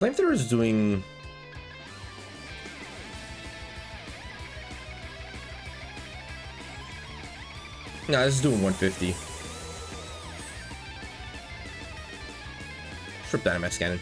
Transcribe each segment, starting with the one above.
Flamethrower is doing... No, this is doing 150. Strip Dynamax Cannon.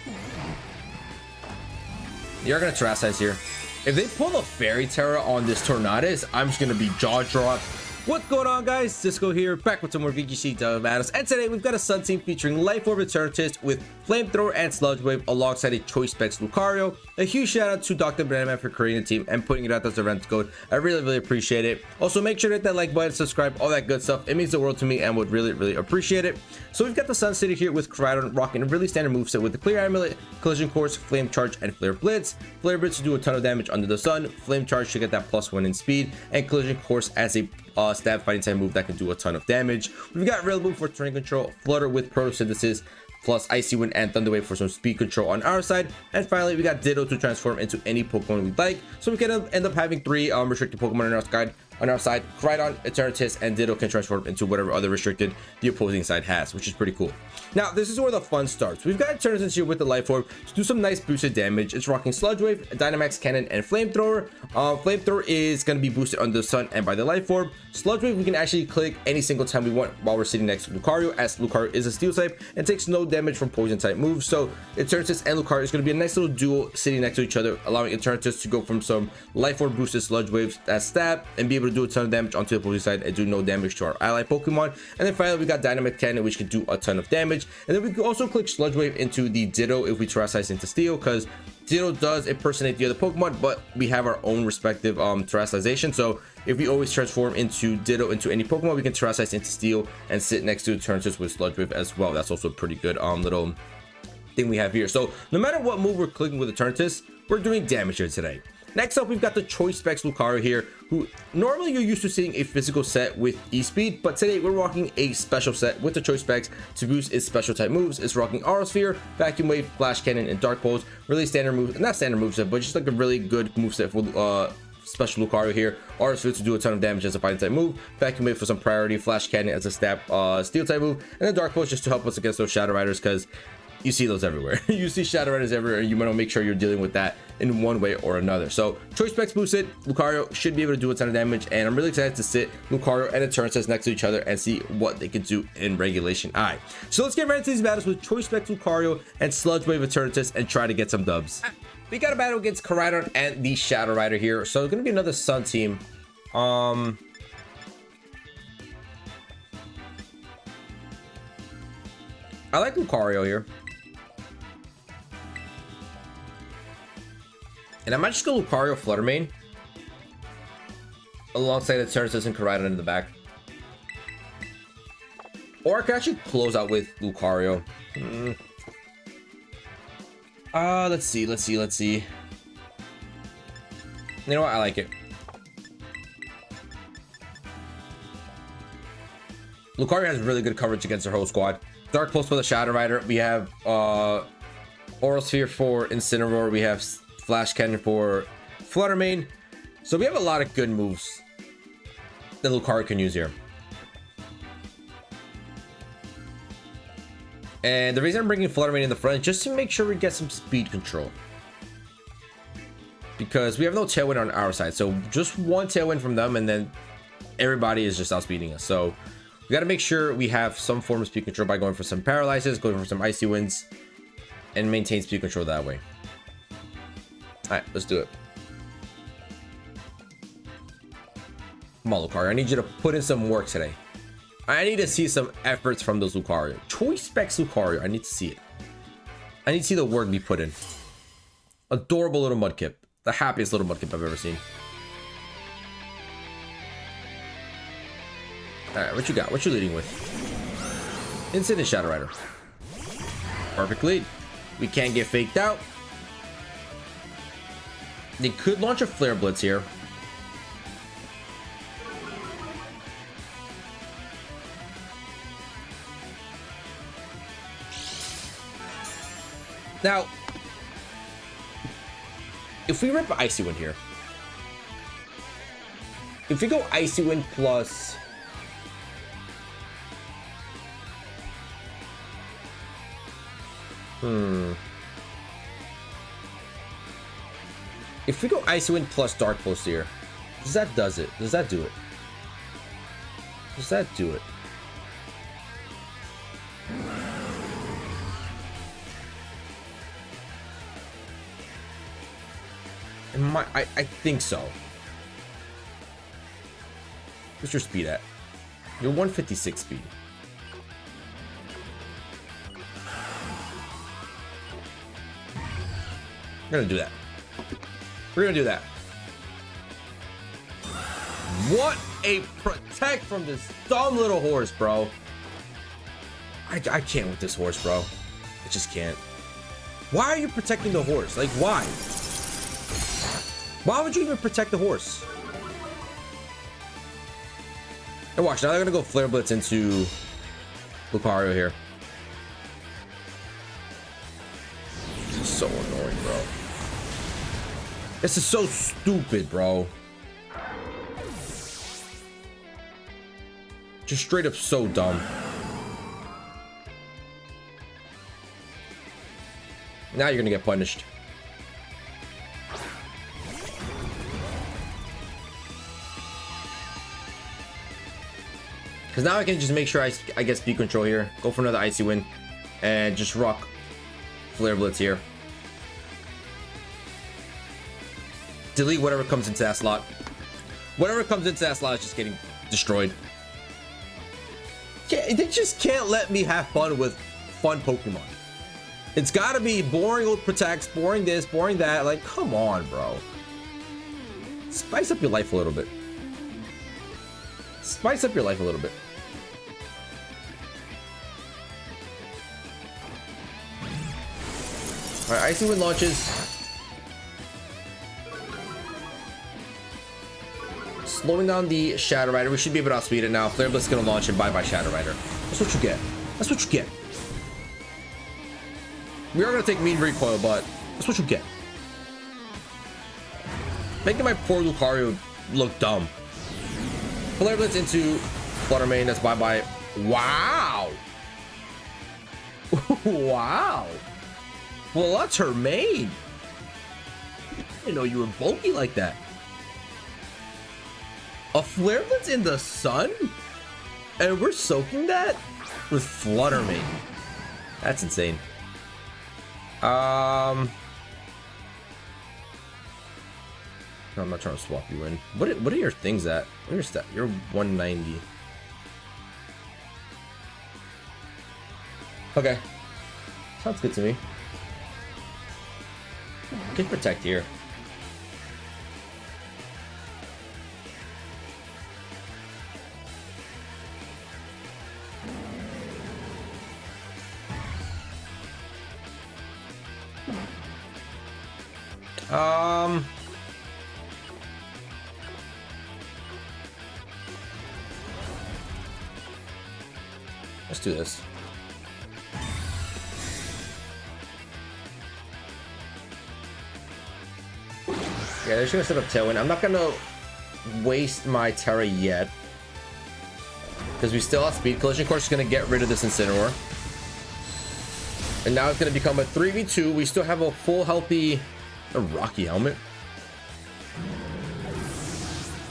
You're gonna Terrasize here. If they pull a Fairy Terra on this Eternatus, I'm just gonna be jaw dropped. What's going on, guys? Cisco here, back with some more VGC Teal, and today we've got a Sun team featuring Life Orb ETERNATUS with Flamethrower and Sludge Wave alongside a Choice Specs LUCARIO. A huge shout out to Dr. Banana for creating the team and putting it out as a event code. I really appreciate it. Also, make sure to hit that like button, subscribe, all that good stuff. It means the world to me and would really appreciate it. So we've got the Sun City here with Koraidon rocking a really standard moveset with the Clear Amulet, Collision Course, Flame Charge, and Flare Blitz. Flare Blitz to do a ton of damage under the sun, Flame Charge to get that +1 in speed, and Collision Course as a stab fighting type move that can do a ton of damage. We've got Rail Move for terrain control, Flutter with Photosynthesis, plus Icy Wind and Thunder Wave for some speed control on our side. And finally, we got Ditto to transform into any Pokemon we'd like. So we can end up having 3 restricted Pokemon on our side. Koraidon, ETERNATUS, and Ditto can transform into whatever other restricted the opposing side has, which is pretty cool. Now, this is where the fun starts. We've got ETERNATUS here with the Life Orb to do some nice boosted damage. It's rocking Sludge Wave, Dynamax Cannon, and Flamethrower. Flamethrower is going to be boosted under the sun and by the Life Orb. Sludge Wave we can actually click any single time we want while we're sitting next to Lucario, as Lucario is a Steel type and takes no damage from poison type moves. So ETERNATUS and Lucario is going to be a nice little duo sitting next to each other, allowing ETERNATUS to go from some Life Orb boosted Sludge Waves that stab and be able to do a ton of damage onto the opposing side and do no damage to our ally Pokemon. And then finally we got Dynamic Cannon, which can do a ton of damage. And then we can also click Sludge Wave into the Ditto if we Terrasize into Steel, because Ditto does impersonate the other Pokemon, but we have our own respective Terrasization. So if we always transform into Ditto into any Pokemon, we can Terrasize into Steel and sit next to ETERNATUS with Sludge Wave as well. That's also a pretty good little thing we have here. So no matter what move we're clicking with ETERNATUS, we're doing damage here today. Next up, we've got the Choice Specs Lucario here, who normally you're used to seeing a physical set with E-Speed, but today we're rocking a special set with the Choice Specs to boost its special type moves. It's rocking Aura Sphere, Vacuum Wave, Flash Cannon, and Dark Pulse. Really standard moves, not standard moveset, but just like a really good moveset for special Lucario here. Aura Sphere to do a ton of damage as a fighting type move, Vacuum Wave for some priority, Flash Cannon as a stab Steel type move, and then Dark Pulse just to help us against those Shadow Riders, because you see those everywhere. You see Shadow Riders everywhere, and you want to make sure you're dealing with that in one way or another. So Choice Specs boosted, Lucario should be able to do a ton of damage, and I'm really excited to sit Lucario and ETERNATUS next to each other and see what they can do in Regulation I. So let's get right into these battles with Choice Specs Lucario and Sludge Wave ETERNATUS and try to get some dubs. We got a battle against Koraidon and the Shadow Rider here, so it's gonna be another Sun team. I like Lucario here. And I might just go Lucario Flutter Mane alongside ETERNATUS and Koraidon in the back. Or I could actually close out with Lucario. Let's see. You know what? I like it. Lucario has really good coverage against our whole squad. Dark Pulse for the Shadow Rider. We have Aura Sphere for Incineroar. We have Flash Cannon for Flutter Mane. So we have a lot of good moves that Lucario can use here. And the reason I'm bringing Flutter Mane in the front is just to make sure we get some speed control, because we have no Tailwind on our side. So just one Tailwind from them and then everybody is just outspeeding us. So we got to make sure we have some form of speed control by going for some Paralyzes, going for some Icy Winds, and maintain speed control that way. Alright, let's do it. Come on, Lucario. I need you to put in some work today. I need to see some efforts from those Lucario. Choice Specs Lucario. I need to see it. I need to see the work be put in. Adorable little Mudkip. The happiest little Mudkip I've ever seen. Alright, what you got? What you leading with? Instant and Shadow Rider. Perfect lead. We can't get faked out. They could launch a Flare Blitz here. Now, if we rip Icy Wind here, if we go Icy Wind plus If we go Icy Wind plus Dark Pulse here, does that do it? Does that do it? Does that do it? I think so. What's your speed at? You're 156 speed. We're gonna do that. We're gonna do that. What a protect from this dumb little horse, bro. I can't with this horse, bro. I just can't. Why are you protecting the horse? Like, why? Why would you even protect the horse? And watch, now they're gonna go Flare Blitz into Lucario here. This is so annoying, bro. This is so stupid, bro. Just straight up so dumb. Now you're gonna get punished. Because now I can just make sure I get speed control here. Go for another Icy Wind. And just rock Flare Blitz here. Delete whatever comes into that slot. Whatever comes into that slot is just getting destroyed. They just can't let me have fun with fun Pokemon. It's gotta be boring old protects, boring this, boring that. Like, come on, bro. Spice up your life a little bit. Spice up your life a little bit. All right, Icy Wind launches. Slowing down the Shadow Rider. We should be able to outspeed it now. Flare Blitz is gonna launch and bye-bye Shadow Rider. That's what you get. That's what you get. We are gonna take mean recoil, but that's what you get. Making my poor Lucario look dumb. Flare Blitz into Flutter Mane. That's bye-bye. Wow. Wow. Well, that's her main. I didn't know you were bulky like that. A Flare Blitz in the sun? And we're soaking that with Flutter Mane. That's insane. No, I'm not trying to swap you in. What are your things at? What are your stats? You're 190. Okay. Sounds good to me. Can protect here. Let's do this. Yeah, they're just gonna set up Tailwind. I'm not gonna waste my Terra yet, because we still have speed. Collision Course is gonna get rid of this Incineroar. And now it's gonna become a 3v2. We still have a full healthy Rocky Helmet.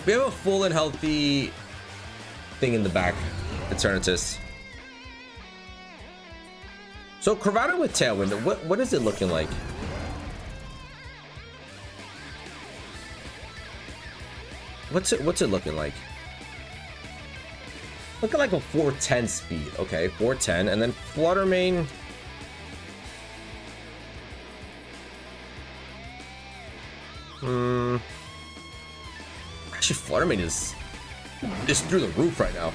We have a full and healthy thing in the back. Eternatus. So Cravada with Tailwind, what is it looking like? What's it looking like? Looking like a 410 speed. Okay, 410, and then Flutter Mane. Actually, Flutter Mane is through the roof right now.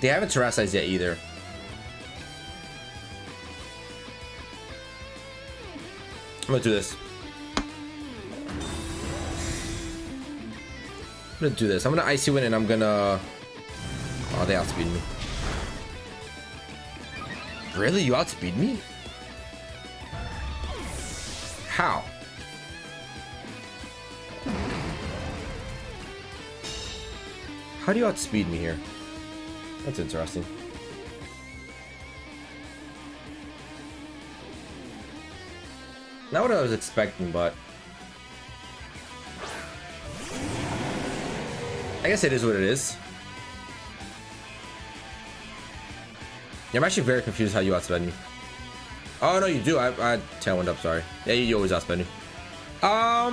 They haven't terrestrialized yet either. I'm gonna do this. I'm gonna Icy Wind and I'm gonna... Oh, they outspeed me. Really? You outspeed me? How? How do you outspeed me here? That's interesting. Not what I was expecting, but I guess it is what it is. Yeah, I'm actually very confused how you outspend me. Oh no, you do. I tailwind up. Sorry. Yeah, you always outspend me. How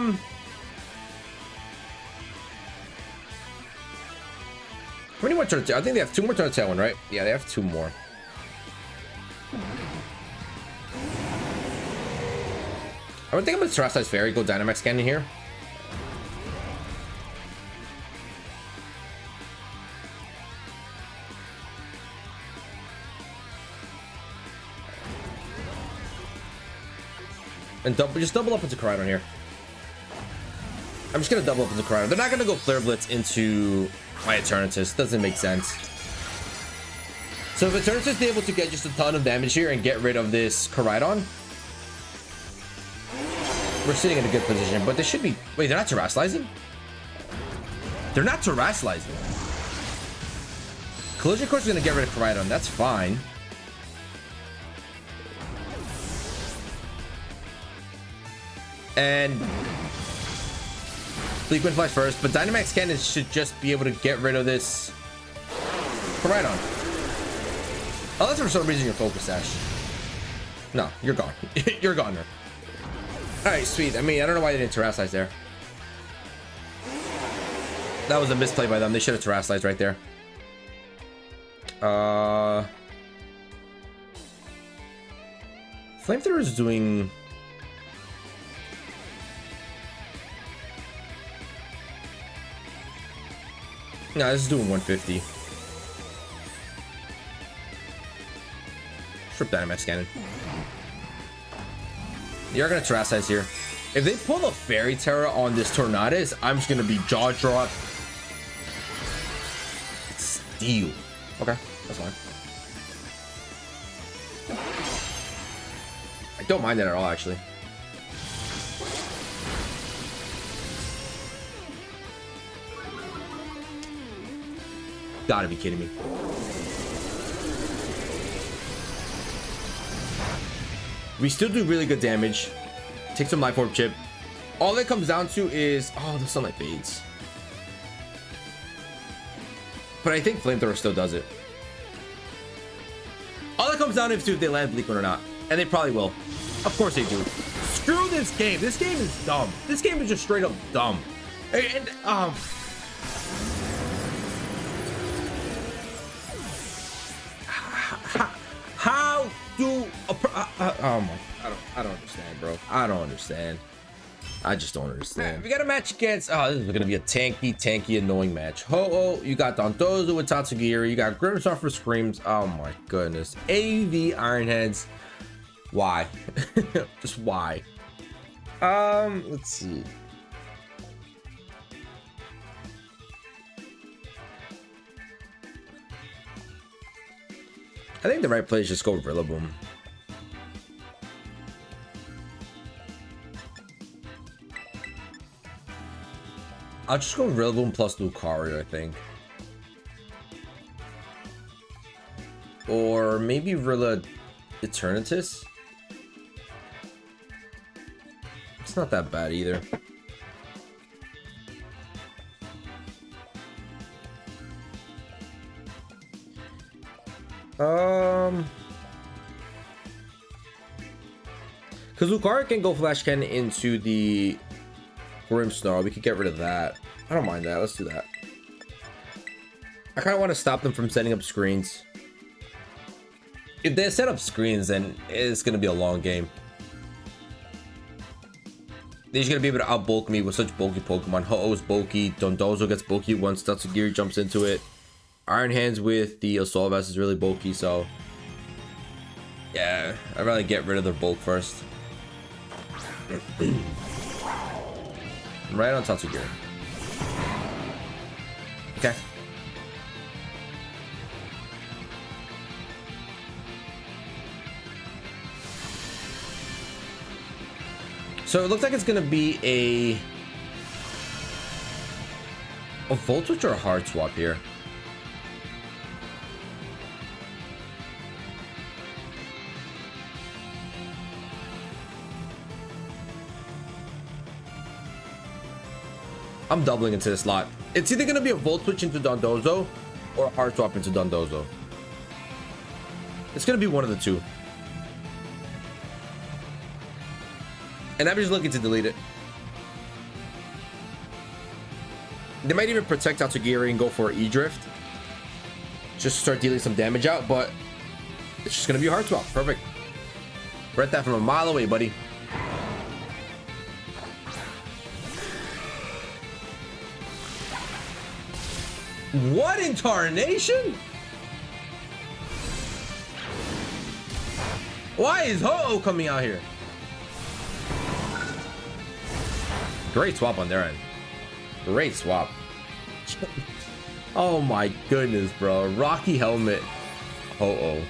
many more turns? I think they have 2 more turns tailwind, right? Yeah, they have 2 more. I think I'm gonna Terrestrialize Fairy, go Dynamax Cannon here. And just double up into Koridon here. I'm just gonna double up into Koridon. They're not gonna go Flare Blitz into my Eternatus. Doesn't make sense. So if Eternatus is able to get just a ton of damage here and get rid of this Koridon, we're sitting in a good position. But they should be. Wait, they're not Terrestrializing? They're not Terrestrializing. Collision Course is gonna get rid of Koridon. That's fine. And Bleakwind flies first, but Dynamax Cannon should just be able to get rid of this Koridon. Unless for some reason you're focused, Ash. No, you're gone. You're gone there. Alright, sweet. I mean, I don't know why they didn't Terrestrialize there. That was a misplay by them. They should have Terrestrialized right there. Flamethrower is doing... No, this is doing 150. Strip Dynamax Cannon. You're gonna Terrestrialize here. If they pull a Fairy Terra on this Tornadus, I'm just gonna be jaw dropped. Steel. Okay, that's fine. I don't mind that at all, actually. Gotta be kidding me. We still do really good damage. Take some Life Orb chip. All that comes down to is... Oh, the Sunlight fades. But I think Flamethrower still does it. All that comes down to is if they land Bleakwind or not. And they probably will. Of course they do. Screw this game. This game is dumb. This game is just straight up dumb. And how do oh my, I don't understand, bro. I don't understand. I just don't understand. We got a match against, oh, this is gonna be a tanky, annoying match. Ho-Oh, you got Dondozo with Tatsugiri, you got Grimmstar for Screams. Oh my goodness. AV Ironheads. Why? Just why? Let's see. I think the right play is just go Rillaboom. I'll just go Rillaboom plus Lucario, I think. Or maybe Rilla Eternatus. It's not that bad either. Because Lucario can go Flash Cannon into the Grimmsnarl. We could get rid of that. I don't mind that. Let's do that. I kind of want to stop them from setting up screens. If they set up screens, then it's going to be a long game. They're just going to be able to outbulk me with such bulky Pokemon. Ho-Oh is bulky. Dondozo gets bulky once Tatsugiri jumps into it. Iron Hands with the Assault Vest is really bulky, so... Yeah, I'd rather get rid of their bulk first. Right on Tatsugiri. Okay. So it looks like it's gonna be a Volt Switch or a Hard Swap here. I'm doubling into this slot. It's either gonna be a Volt Switch into Dondozo or a hard swap into Dondozo. It's gonna be one of the two. And I'm just looking to delete it. They might even protect Tatsugiri and go for E-Drift. Just to start dealing some damage out, but it's just gonna be a hard swap. Perfect. Read that from a mile away, buddy. What in tarnation? Why is Ho-Oh coming out here? Great swap on their end. Great swap. Oh my goodness, bro. Rocky helmet. Ho-Oh.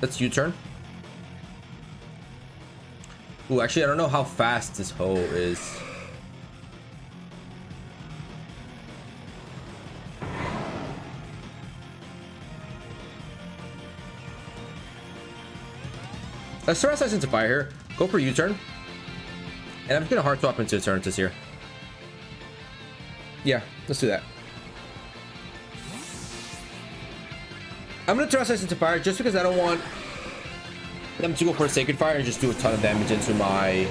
Let's U-turn. Ooh, actually, I don't know how fast this Ho is. Let's throw us into fire here. Go for U-turn. And I'm just gonna hard swap into Eternatus here. Yeah, let's do that. I'm gonna throw us into fire just because I don't want them to go for a Sacred Fire and just do a ton of damage into my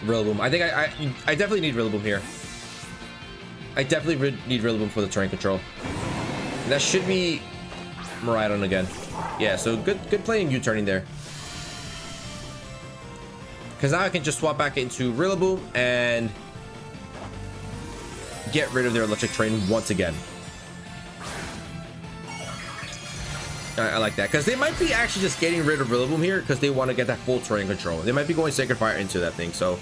Rillaboom. I think I definitely need Rillaboom here. I definitely need Rillaboom for the terrain control. And that should be Miraidon again. Yeah, so good playing U-turning there. Because now I can just swap back into Rillaboom and get rid of their electric terrain once again. I like that, because they might be actually just getting rid of Rillaboom here because they want to get that full terrain control. They might be going Sacred Fire into that thing. So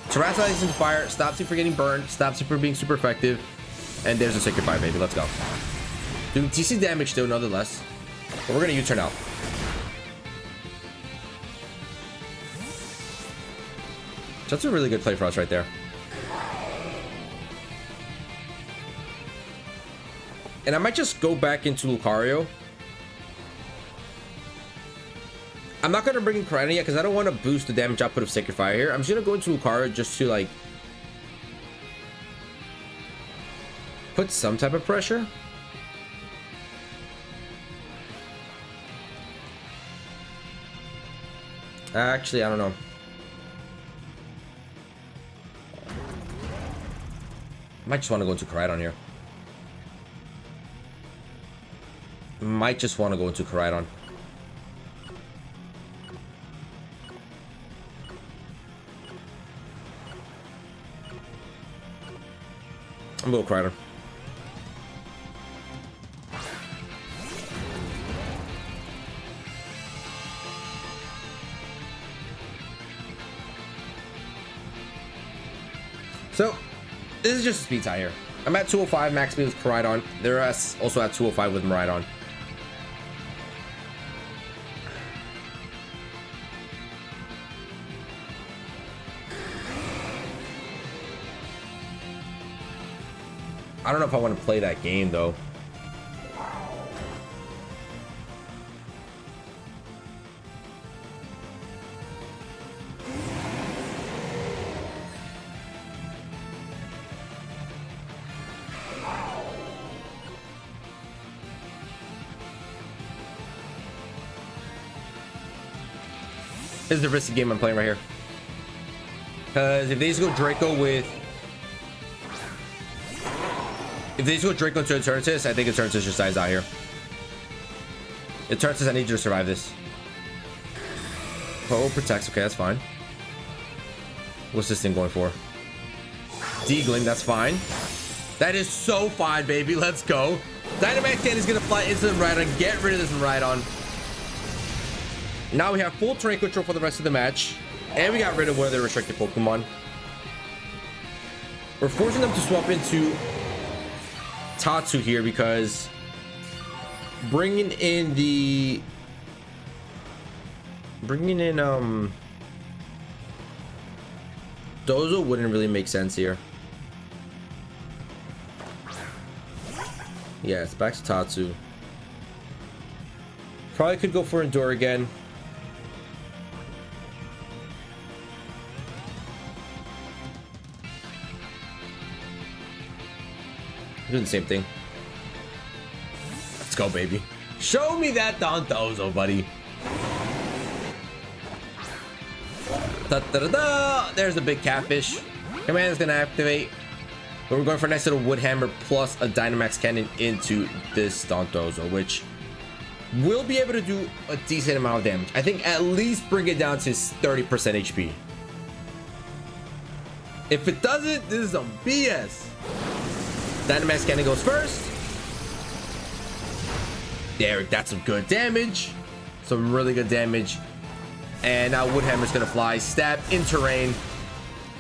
Terrasilize into fire, stops you from getting burned, stops you from being super effective, and there's a Sacred Fire, baby. Let's go. Doing TC damage still, nonetheless. But we're gonna U-turn out. That's a really good play for us right there. And I might just go back into Lucario. I'm not going to bring in Koraidon yet because I don't want to boost the damage output of Sacred Fire here. I'm just going to go into Lucario just to, like, put some type of pressure. Actually, I don't know. I might just want to go into Koraidon here. Might just want to go into Koraidon. I'm going to go Koraidon. So, this is just a speed tie here. I'm at 205 max speed with Koraidon. They're also at 205 with Miraidon. I don't know if I want to play that game though. This is the risky game I'm playing right here. Because if they just go Draco with... If they just go Draco to Eternatus, I think Eternatus just dies out here. Eternatus, I need you to survive this. Oh, protects. Okay, that's fine. What's this thing going for? Deagling, that's fine. That is so fine, baby. Let's go. Dynamax Dan is going to fly into the Miraidon. Get rid of this Miraidon. Now we have full terrain control for the rest of the match. And we got rid of one of their restricted Pokemon. We're forcing them to swap into Tatsu here because bringing in Dozo wouldn't really make sense here. Yeah, it's back to Tatsu. Probably could go for Endure again. Doing the same thing. Let's go, baby. Show me that Dondozo, buddy. Da, da, da, da. There's the big catfish. Command is gonna activate. But we're going for a nice little wood hammer plus a Dynamax cannon into this Dondozo, which will be able to do a decent amount of damage. I think at least bring it down to 30% HP. If it doesn't, this is some BS. Dynamax cannon goes first. There, that's some good damage. Some really good damage. And now wood hammer's gonna fly. Stab in terrain.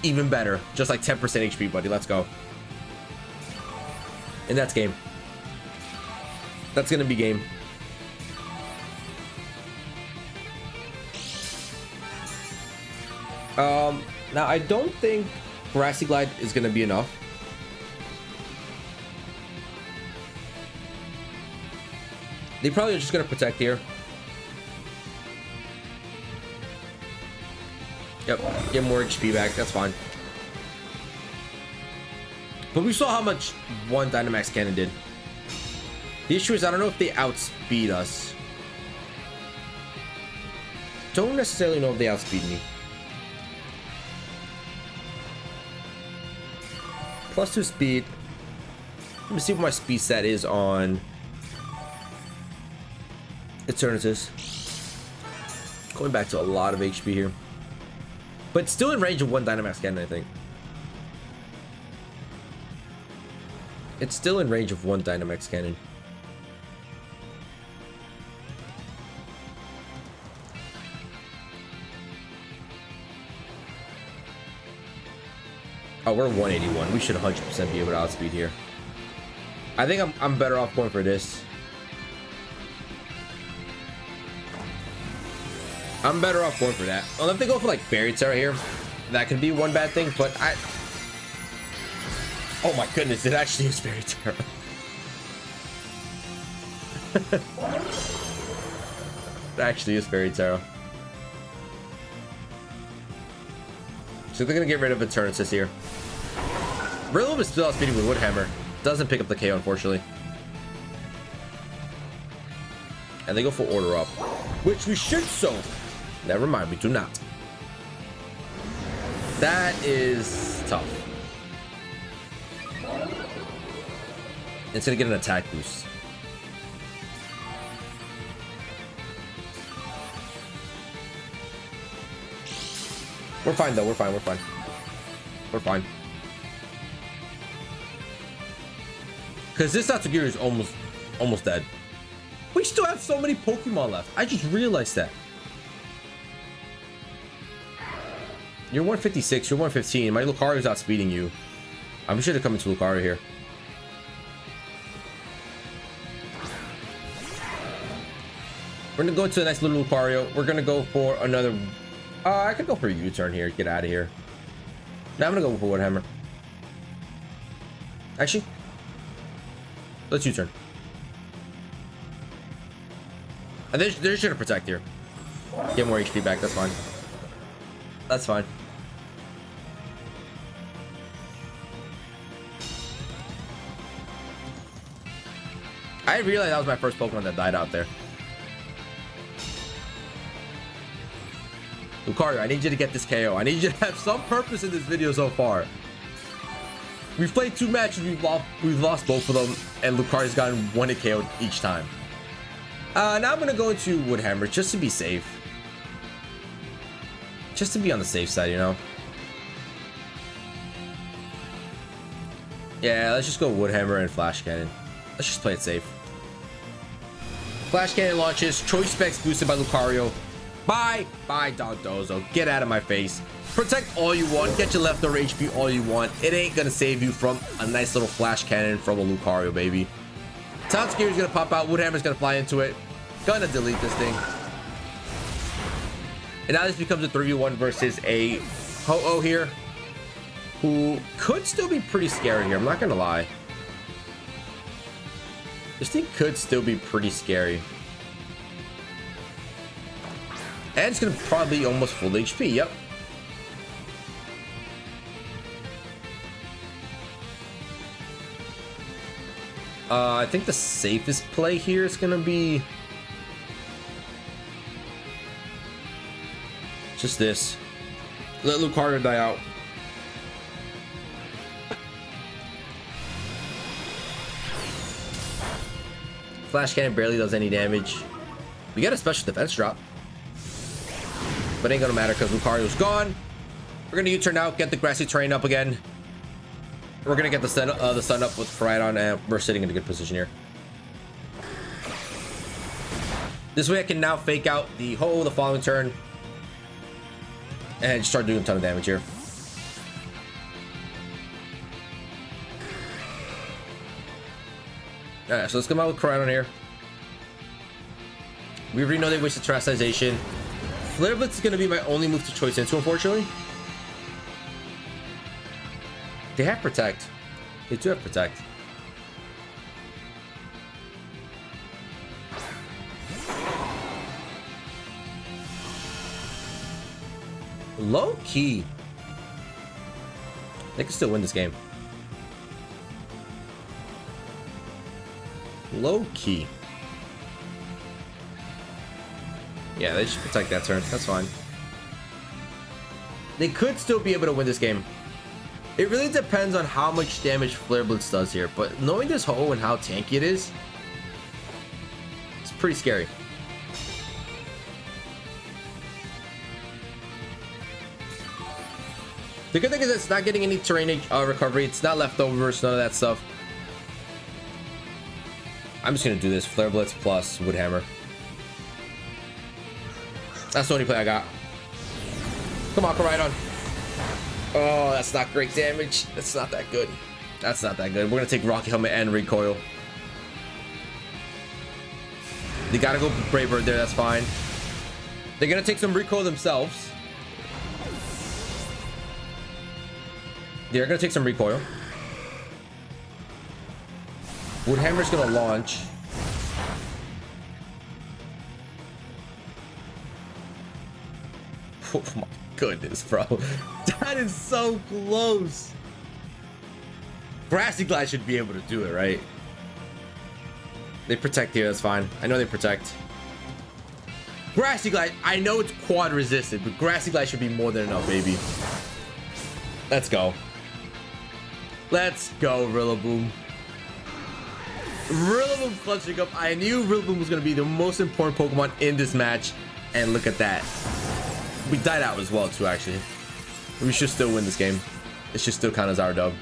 Even better. Just like 10% HP, buddy. Let's go. And that's game. That's gonna be game. Now I don't think Grassy Glide is gonna be enough. They probably are just gonna protect here. Yep, get more HP back. That's fine. But we saw how much one Dynamax cannon did. The issue is I don't know if they outspeed us. Don't necessarily know if they outspeed me. +2 speed. Let me see what my speed set is on Eternatus. Going back to a lot of HP here. But still in range of one Dynamax cannon, I think. It's still in range of one Dynamax cannon. Oh, we're 181. We should 100% be able to outspeed here. I think I'm better off going for this. I'm better off going for that. Well, if they go for like Fairy Terra here, that could be one bad thing, but I... Oh my goodness, it actually is Fairy Terra. It actually is Fairy Terra. So they're gonna get rid of Eternatus here. Rillaboom is still outspeeding with Woodhammer. Doesn't pick up the KO, unfortunately. And they go for Order Up, which we should so. Never mind, we do not. That is tough. It's gonna get an attack boost. We're fine though, we're fine, we're fine. We're fine. Because this Tatsugiri is almost dead. We still have so many Pokemon left. I just realized that. You're 156, you're 115. My Lucario is outspeeding you. I'm sure to come into Lucario here. We're gonna go to a nice little Lucario. We're gonna go for another. I could go for a U-turn here. Get out of here. Now I'm gonna go for Woodhammer. Actually, let's U-turn. And they're just gonna protect here. Get more HP back. That's fine. That's fine. I realized that was my first Pokemon that died out there. Lucario, I need you to get this KO. I need you to have some purpose in this video so far. We've played 2 matches, we've lost both of them, and Lucario's gotten 1 hit KO each time. Now I'm gonna go into Woodhammer just to be safe. Just to be on the safe side, you know? Yeah, let's just go Woodhammer and Flash Cannon. Let's just play it safe. Flash Cannon launches, Choice Specs boosted by Lucario. Bye, Dondozo. Get out of my face. Protect all you want. Get your leftover HP all you want. It ain't gonna save you from a nice little Flash Cannon from a Lucario, baby. Tatsugiri's gonna pop out. Woodhammer's gonna fly into it. Gonna delete this thing. And now this becomes a 3v1 versus a Ho-Oh here, who could still be pretty scary here. I'm not gonna lie. This thing could still be pretty scary. And it's gonna probably be almost full HP. Yep. I think the safest play here is gonna be just this. Let Lucario die out. Flash cannon barely does any damage. We got a special defense drop, but ain't gonna matter because Lucario's gone. We're gonna U-turn out, get the grassy terrain up again. We're gonna get the sun up with Koraidon, and we're sitting in a good position here. This way I can now fake out the hole the following turn and start doing a ton of damage here. Alright, so let's come out with Koraidon here. We already know they wasted Terastization. Flare Blitz is going to be my only move to choice into, unfortunately. They have Protect. They do have Protect. Low key. They can still win this game. Low key. Yeah, they should protect that turn. That's fine. They could still be able to win this game. It really depends on how much damage Flare Blitz does here, but knowing this hole and how tanky it is, it's pretty scary. The good thing is it's not getting any terrain recovery. It's not leftovers, none of that stuff. I'm just gonna do this. Flare Blitz plus Wood Hammer. That's the only play I got. Come on, Koraidon. Oh, that's not great damage. That's not that good. That's not that good. We're gonna take Rocky Helmet and Recoil. They gotta go Brave Bird there. That's fine. They're gonna take some Recoil themselves. They're gonna take some Recoil. Wood Hammer's gonna launch. Oh my goodness, bro. That is so close. Grassy Glide should be able to do it, right? They protect here, that's fine. I know they protect. Grassy Glide, I know it's quad resisted, but Grassy Glide should be more than enough, baby. Let's go. Let's go, Rillaboom. Rillaboom clutching up. I knew Rillaboom was going to be the most important Pokemon in this match. And look at that. We died out as well, too, actually. We should still win this game. It should still count as our dub.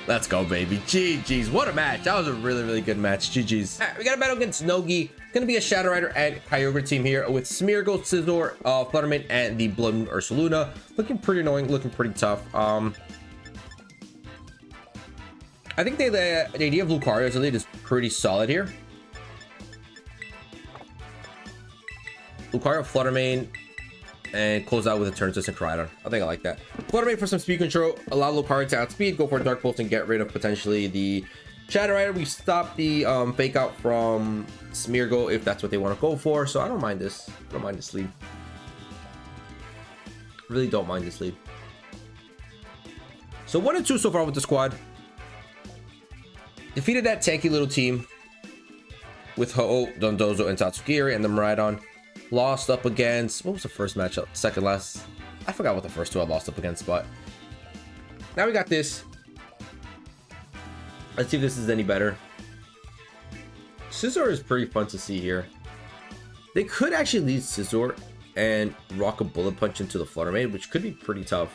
Let's go, baby. GG's. What a match. That was a really, really good match. GG's. All right, we got a battle against Nogi. It's going to be a Shadow Rider and Kyogre team here with Smeargle, Scizor, Fluttermane, and the Blood Moon Ursaluna. Looking pretty annoying. Looking pretty tough. I think the idea of Lucario's lead is pretty solid here. Lucario, Fluttermane, and close out with a turn resistant Koraidon. I think I like that. Fluttermane for some speed control. Allow Lucario to outspeed. Go for a Dark Pulse and get rid of potentially the Shadow Rider. We stop the fake out from Smeargle if that's what they want to go for. So I don't mind this. I don't mind this lead. Really don't mind this lead. So 1-2 so far with the squad. Defeated that tanky little team with Ho-Oh, Dondozo, and Tatsugiri, and the Miraidon. Lost up against, what was the first matchup? Second last. I forgot what the first two I lost up against, but now we got this. Let's see if this is any better. Scizor is pretty fun to see here. They could actually lead Scizor and rock a Bullet Punch into the Fluttermane, which could be pretty tough.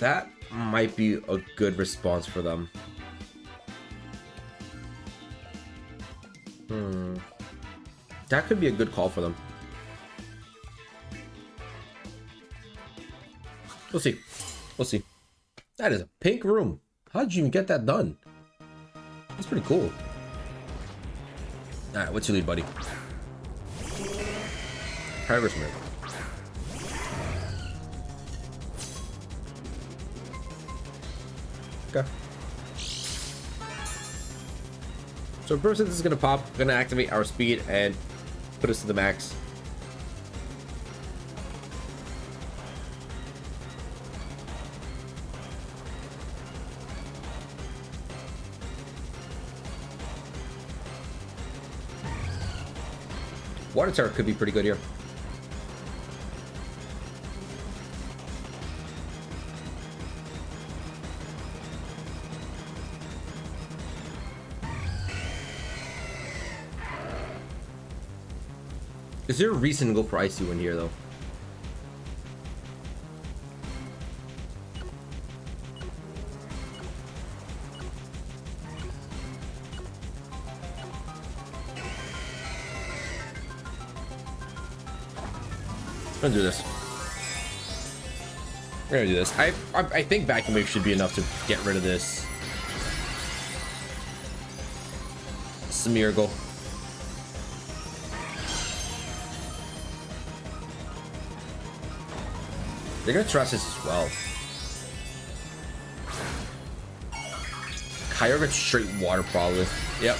That might be a good response for them. That could be a good call for them. We'll see. We'll see. That is a pink room. How did you even get that done? That's pretty cool. All right, what's your lead, buddy? Kyogre's move. Okay. So burst this is gonna pop, gonna activate our speed and put us to the max. Water Terror could be pretty good here. Is there a reason to go for Icy Wind here, though? I'm gonna do this. We're gonna do this. I think Vacuum Wave should be enough to get rid of this Smeargle. They're gonna trust this as well. Kyogre straight water probably. Yep.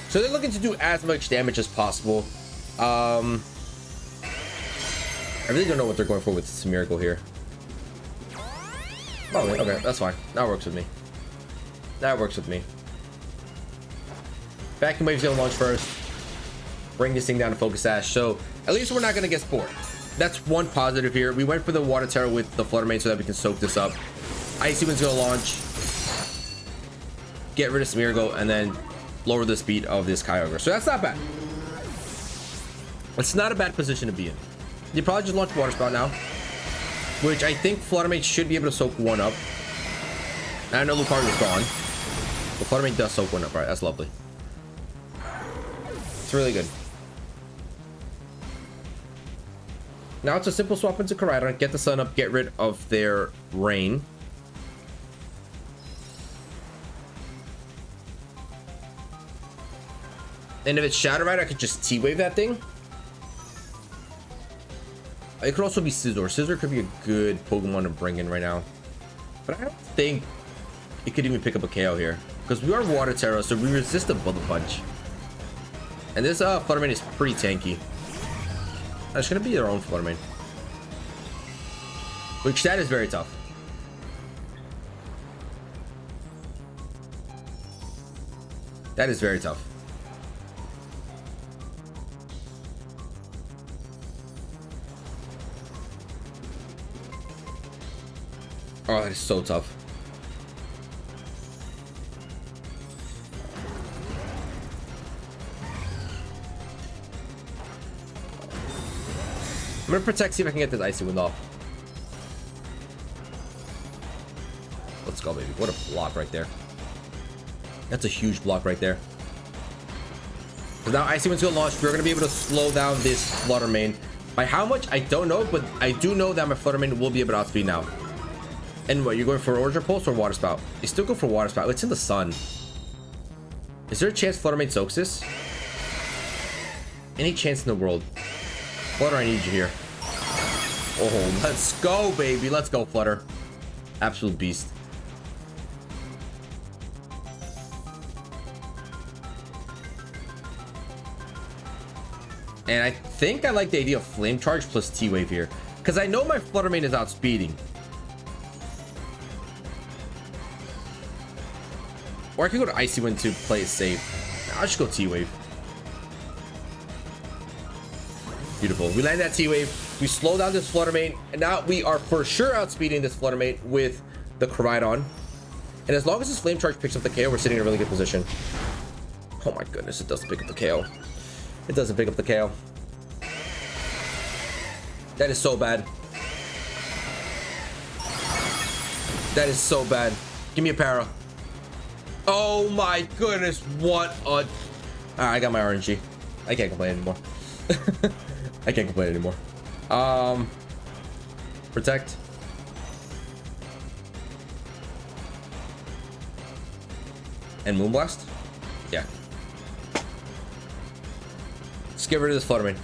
So they're looking to do as much damage as possible. I really don't know what they're going for with Smeargle here. Oh, okay, that's fine. That works with me. That works with me. Vacuum Wave's gonna launch first. Bring this thing down to Focus Sash. So at least we're not gonna get spored. That's one positive here. We went for the Water Terror with the Flutter Mane so that we can soak this up. Icy Wind's gonna launch. Get rid of Smeargle and then lower the speed of this Kyogre. So that's not bad. It's not a bad position to be in. You probably just launch Water Spout now, which I think Flutter Mane should be able to soak one up. I know Lucario is gone, but Flutter Mane does soak one up. Right, that's lovely. It's really good. Now it's a simple swap into Koraidon, get the sun up, get rid of their rain. And if it's Shadow Rider, I could just T-Wave that thing. It could also be Scizor. Scizor could be a good Pokemon to bring in right now. But I don't think it could even pick up a KO here. Because we are Water Terror, so we resist the Bullet Punch. And this Flutter Mane is pretty tanky. It's gonna be their own Flutter Mane. Which that is very tough. That is very tough. Oh, that is so tough. I'm gonna protect, see if I can get this Icy Wind off. Let's go, baby. What a block right there. That's a huge block right there. So now Icy Wind's gonna launch. We're gonna be able to slow down this Flutter Mane. By how much, I don't know, but I do know that my Flutter Mane will be able to outspeed now. And what, you're going for Origin Pulse or Water Spout? You still go for Water Spout. It's in the sun. Is there a chance Flutter Mane soaks this? Any chance in the world? Flutter, I need you here. Oh, let's go, baby. Let's go, Flutter. Absolute beast. And I think I like the idea of Flame Charge plus T-Wave here. Because I know my Flutter Mane is outspeeding. Or I could go to Icy Wind to play it safe. I'll just go T-Wave. Beautiful. We land that T-Wave. We slow down this Flutter Mane. And now we are for sure outspeeding this Flutter Mane with the Koraidon. And as long as this Flame Charge picks up the KO, we're sitting in a really good position. Oh my goodness, it doesn't pick up the KO. It doesn't pick up the KO. That is so bad. That is so bad. Give me a para. Oh my goodness, what a... Alright, I got my RNG. I can't complain anymore. I can't complain anymore. Protect. And Moonblast? Yeah. Let's get rid of this Flutter Mane.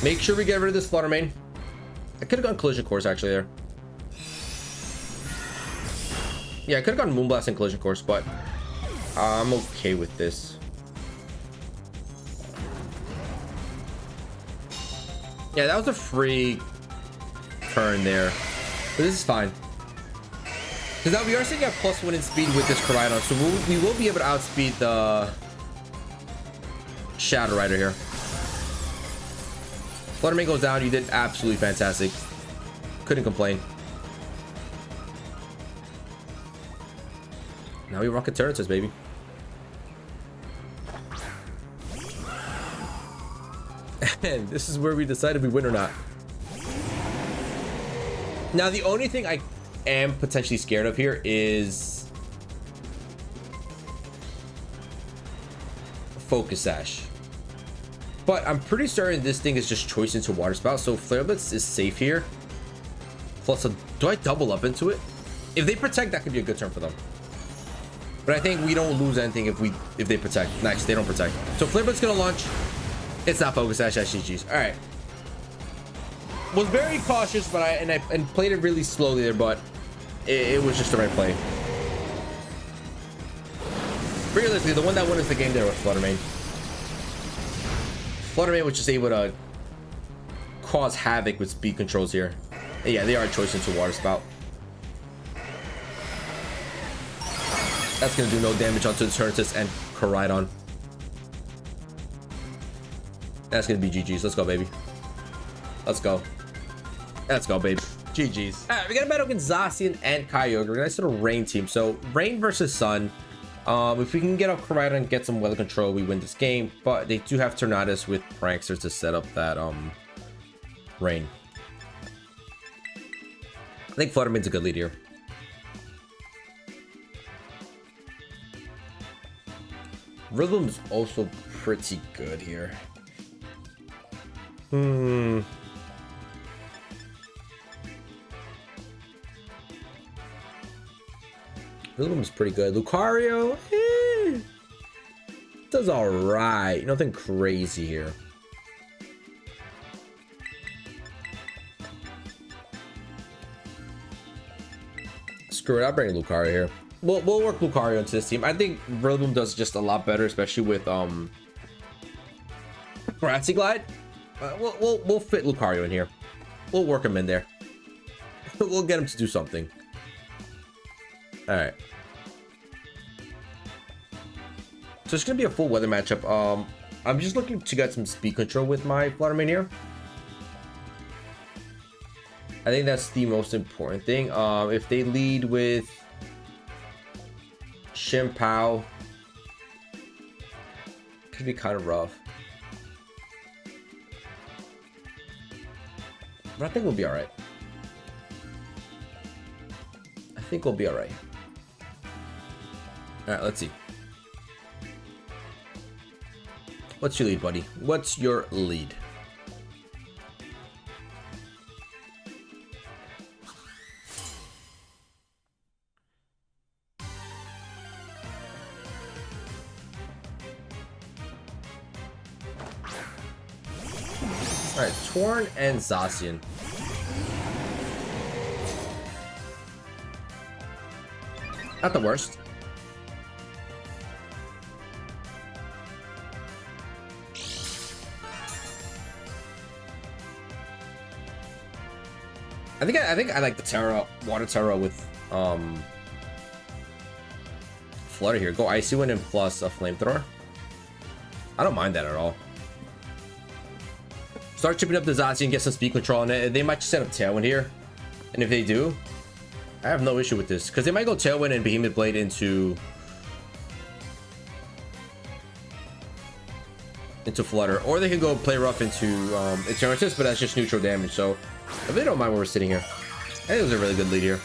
Make sure we get rid of this Flutter Mane. I could have gone Collision Course actually there. Yeah, I could have gone Moonblast and Collision Course, but I'm okay with this. Yeah, that was a free turn there, but this is fine. Because now we are seeing a +1 in speed with this Koraidon, so we will be able to outspeed the Shadow Rider here. Fluttermane goes down. You did absolutely fantastic. Couldn't complain. Now we rock ETERNATUS, baby. And this is where we decide if we win or not. Now, the only thing I am potentially scared of here is Focus Sash. But I'm pretty certain this thing is just choice into Water Spout, so Flare Blitz is safe here. Plus, do I double up into it? If they protect, that could be a good turn for them. But I think we don't lose anything if they protect. Nice, they don't protect. So Flare Blitz gonna launch. It's not Focus Sash, that's GG's. All right. Was very cautious, but I played it really slowly there, but it was just the right play. Realistically, the one that won us the game there was Fluttermane. Fluttermane was just able to cause havoc with speed controls here. And yeah, they are choice into Water Spout. That's gonna do no damage onto ETERNATUS and Koraidon. That's gonna be GG's. Let's go, baby. Let's go. Let's go, baby. GG's. All right, we got a battle against Zacian and Kyogre. We're gonna sort of Rain team. So Rain versus Sun. If we can get up Koraidon and get some weather control, we win this game. But they do have ETERNATUS with Prankster to set up that Rain. I think Fluttermane's a good lead here. Rhythm's also pretty good here. Rhythm's pretty good. Lucario, does all right. Nothing crazy here. Screw it, I'll bring Lucario here. We'll work Lucario into this team. I think Rhythm does just a lot better, especially with Grassy Glide. We'll fit Lucario in here. We'll work him in there. We'll get him to do something. All right. So it's gonna be a full weather matchup. I'm just looking to get some speed control with my Fluttermane here. I think that's the most important thing. If they lead with Shimpao, could be kind of rough. But I think we'll be all right. I think we'll be all right. All right, let's see. What's your lead, buddy? What's your lead? All right, Torn and Zacian. Not the worst. I think I like the Terra, Water Terra with Flutter here. Go Icy Wind and plus a Flamethrower. I don't mind that at all. Start chipping up the Zacian and get some speed control on it. They might just set up Tailwind here. And if they do, I have no issue with this. Because they might go Tailwind and Behemoth Blade into Flutter. Or they can go Play Rough into ETERNATUS, but that's just neutral damage. So I really don't mind where we're sitting here. I think it was a really good lead here.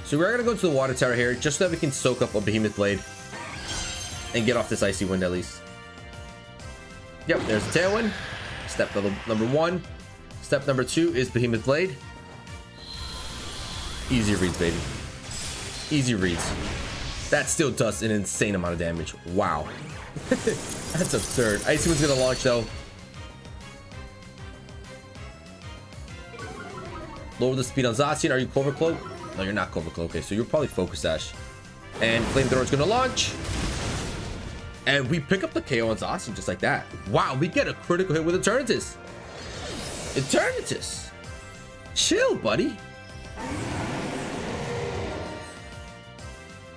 So we're going to go to the Water Tower here just so that we can soak up a Behemoth Blade and get off this Icy Wind at least. Yep, there's the Tailwind. Step number 1. Step number 2 is Behemoth Blade. Easy reads, baby. Easy reads. That still does an insane amount of damage. Wow. That's absurd. Icy Wind's going to launch though. Lower the speed on Zacian. Are you Cover Cloak? No, you're not Cover Cloak. Okay, so you're probably Focus Sash. And Flamethrower is going to launch. And we pick up the KO on Zacian just like that. Wow, we get a critical hit with Eternatus. Eternatus. Chill, buddy.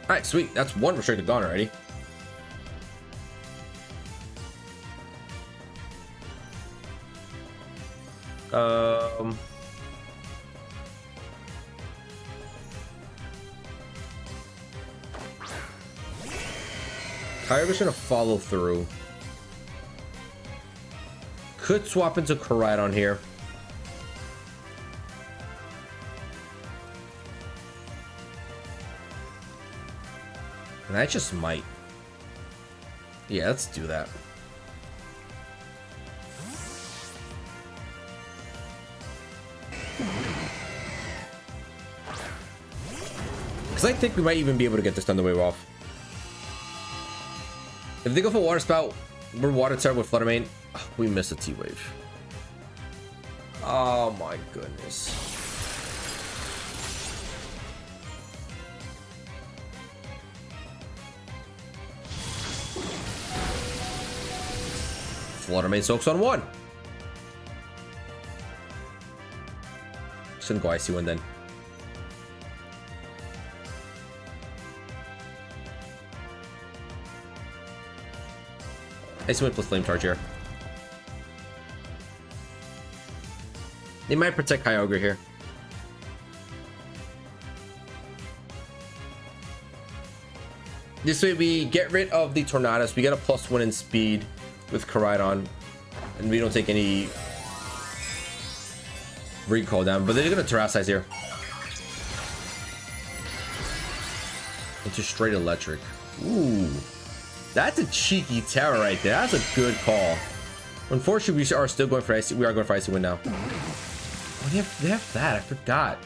All right, sweet. That's one restricted gone already. Kyogre's gonna follow through. Could swap into Koraidon here. And I just might. Yeah, let's do that. Because I think we might even be able to get this Thunder Wave off. If they go for Water Spout, we're Water Tera with Flutter Mane. Oh, we missed a T-Wave. Oh my goodness. Flutter Mane soaks on one. Shouldn't go Icy Wind then. Icy Wind plus Flame Charge here. They might protect Kyogre here. This way we get rid of the Tornadus. We get a +1 in speed with Koraidon. And we don't take any recall down. But they're going to Terrasize here. Into straight electric. Ooh. That's a cheeky Terra right there. That's a good call. Unfortunately, we are still going for Icy. We are going for Icy Wind now. Oh, they have that. I forgot.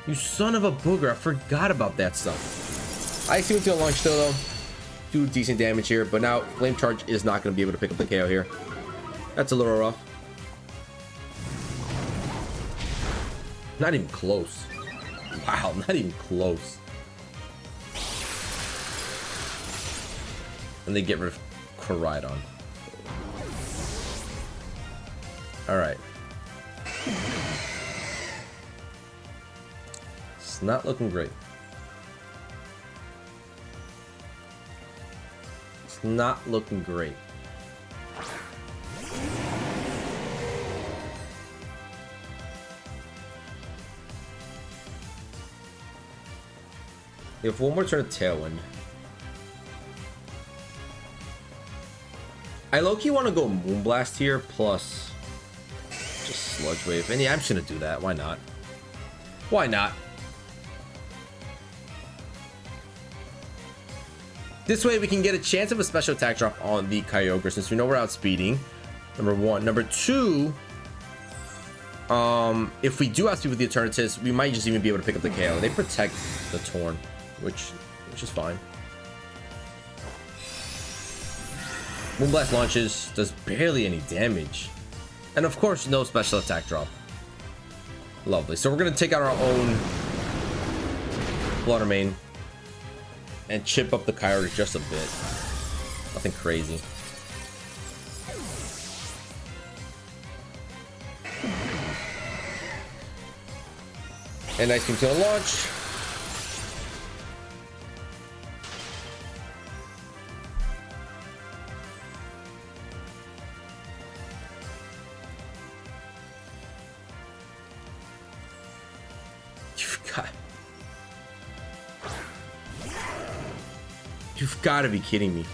You son of a booger. I forgot about that stuff. Icy Wind's gonna launch still though. Do decent damage here, but now Flame Charge is not gonna be able to pick up the KO here. That's a little rough. Not even close. Wow, not even close. And they get rid of Koraidon. All right. It's not looking great. It's not looking great. You have one more turn of Tailwind. I low-key want to go Moonblast here, plus just Sludge Wave. And yeah, I'm just going to do that. Why not? Why not? This way we can get a chance of a special attack drop on the Kyogre since we know we're outspeeding. Number one. Number two, if we do outspeed with the Eternatus, we might just even be able to pick up the KO. They protect the Torn, which is fine. Moonblast launches, does barely any damage. And of course, no special attack drop. Lovely. So we're going to take out our own Flutter Mane and chip up the Kyogre just a bit. Nothing crazy. And Ice Beam's gonna launch. You've got to be kidding me.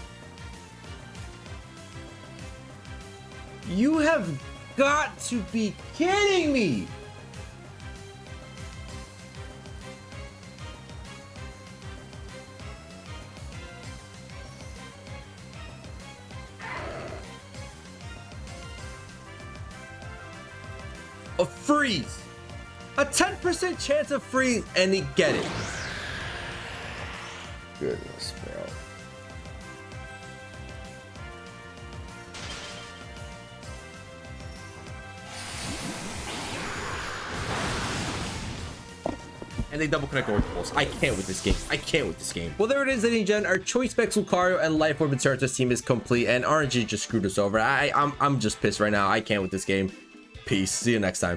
You have got to be kidding me. A freeze. A 10% chance of freeze and they get it. Goodness, bro. and they double connect Orb Pulse. I can't with this game. I can't with this game. Well, there it is, ladies and gentlemen. Our Choice Specs, Lucario, and Life Orb ETERNATUS team is complete, and RNG just screwed us over. I'm just pissed right now. I can't with this game. Peace. See you next time.